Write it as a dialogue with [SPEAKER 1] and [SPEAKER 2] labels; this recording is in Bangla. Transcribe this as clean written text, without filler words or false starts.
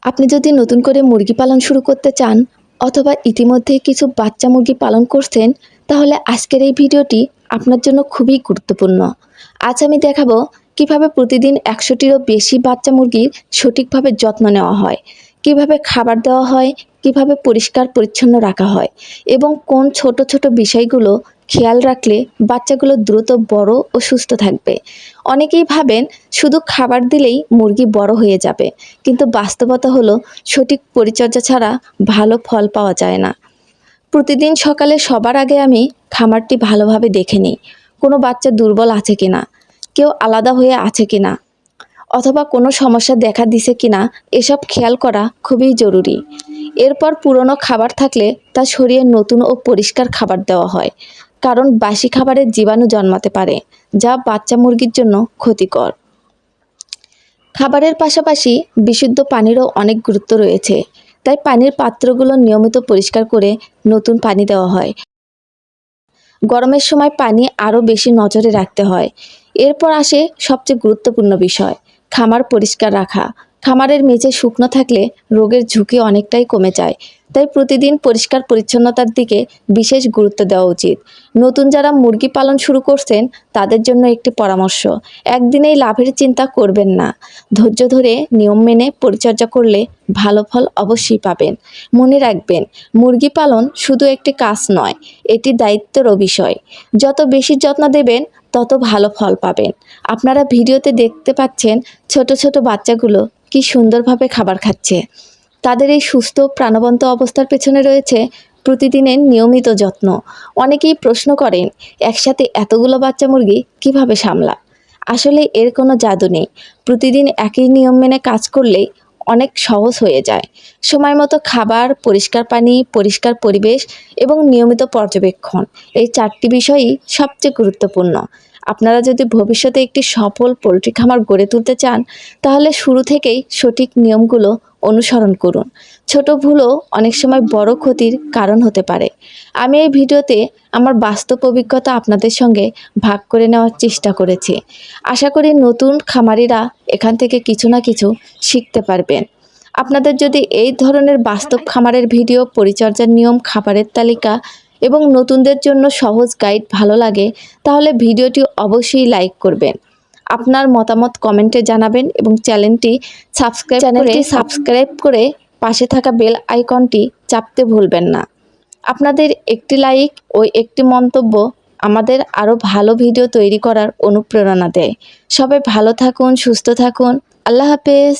[SPEAKER 1] আপনি যদি নতুন করে মুরগি পালন শুরু করতে চান অথবা ইতিমধ্যে কিছু বাচ্চা মুরগি পালন করছেন, তাহলে আজকের এই ভিডিওটি আপনার জন্য খুবই গুরুত্বপূর্ণ। আজ আমি দেখাবো কিভাবে প্রতিদিন 100টিরও বেশি বাচ্চা মুরগির সঠিকভাবে যত্ন নেওয়া হয়, কিভাবে খাবার দেওয়া হয়, কিভাবে পরিষ্কার পরিচ্ছন্ন রাখা হয় এবং কোন ছোট ছোট বিষয়গুলো খেয়াল রাখলে বাচ্চাগুলো দ্রুত বড় ও সুস্থ থাকবে। অনেকেই ভাবেন শুধু খাবার দিলেই মুরগি বড় হয়ে যাবে, কিন্তু বাস্তবতা হলো সঠিক পরিচর্যা ছাড়া ভালো ফল পাওয়া যায় না। প্রতিদিন সকালে সবার আগে আমি খামারটি ভালোভাবে দেখে নিই, কোনো বাচ্চা দুর্বল আছে কিনা, কেউ আলাদা হয়ে আছে কিনা, অথবা কোনো সমস্যা দেখা দিছে কিনা, এসব খেয়াল করা খুবই জরুরি। এরপর পুরনো খাবার থাকলে তা সরিয়ে নতুন ও পরিষ্কার খাবার দেওয়া হয়, কারণ বাসি খাবারে জীবাণু জন্মাতে পারে, যা বাচ্চা মুরগির জন্য ক্ষতিকর। খাবারের পাশাপাশি বিশুদ্ধ পানিরও অনেক গুরুত্ব রয়েছে, তাই পানির পাত্রগুলো নিয়মিত পরিষ্কার করে নতুন পানি দেওয়া হয়। গরমের সময় পানি আরও বেশি নজরে রাখতে হয়। এরপর আসে সবচেয়ে গুরুত্বপূর্ণ বিষয়, খামার পরিষ্কার রাখা। খামারের মেঝে শুকনো থাকলে রোগের ঝুঁকি অনেকটাই কমে যায়, তাই প্রতিদিন পরিষ্কার পরিচ্ছন্নতার দিকে বিশেষ গুরুত্ব দেওয়া উচিত। নতুন যারা মুরগি পালন শুরু করছেন তাদের জন্য একটি পরামর্শ, একদিনেই লাভের চিন্তা করবেন না। ধৈর্য ধরে নিয়ম মেনে পরিচর্যা করলে ভালো ফল অবশ্যই পাবেন। মনে রাখবেন, মুরগি পালন শুধু একটি কাজ নয়, এটি দায়িত্বেরও বিষয়। যত বেশি যত্ন দেবেন তত ভালো ফল পাবেন। আপনারা ভিডিওতে দেখতে পাচ্ছেন ছোট ছোট বাচ্চাগুলো কি সুন্দরভাবে খাবার খাচ্ছে। তাদের এই সুস্থ প্রাণবন্ত অবস্থার পেছনে রয়েছে প্রতিদিনের নিয়মিত যত্ন। অনেকেই প্রশ্ন করেন, একসাথে এতগুলো বাচ্চা মুরগি কিভাবে সামলা? আসলে এর কোনো জাদু নেই। প্রতিদিন একই নিয়ম মেনে কাজ করলেই অনেক সহজ হয়ে যায়। সময় মতো খাবার, পরিষ্কার পানি, পরিষ্কার পরিবেশ এবং নিয়মিত পর্যবেক্ষণ, এই 4টি বিষয়ই সবচেয়ে গুরুত্বপূর্ণ। আপনারা যদি ভবিষ্যতে একটি সফল পোলট্রি খামার গড়ে তুলতে চান, তাহলে শুরু থেকেই সঠিক নিয়মগুলো অনুসরণ করুন। ছোট ভুলও অনেক সময় বড় ক্ষতির কারণ হতে পারে। আমি এই ভিডিওতে আমার বাস্তব অভিজ্ঞতা আপনাদের সঙ্গে ভাগ করে নেওয়ার চেষ্টা করেছি। আশা করি নতুন খামারিরা এখান থেকে কিছু না কিছু শিখতে পারবেন। আপনাদের যদি এই ধরনের বাস্তব খামারের ভিডিও, পরিচর্যার নিয়ম, খাবারের তালিকা এবং নতুনদের জন্য সহজ গাইড ভালো লাগে, তাহলে ভিডিওটি অবশ্যই লাইক করবেন। আপনার মতামত কমেন্টে জানাবেন এবং চ্যানেলটি সাবস্ক্রাইব করে পাশে থাকা বেল আইকনটি চাপতে ভুলবেন না। আপনাদের একটি লাইক ও একটি মন্তব্য আমাদের আরও ভালো ভিডিও তৈরি করার অনুপ্রেরণা দেয়। সবাই ভালো থাকুন, সুস্থ থাকুন। আল্লাহ হাফেজ।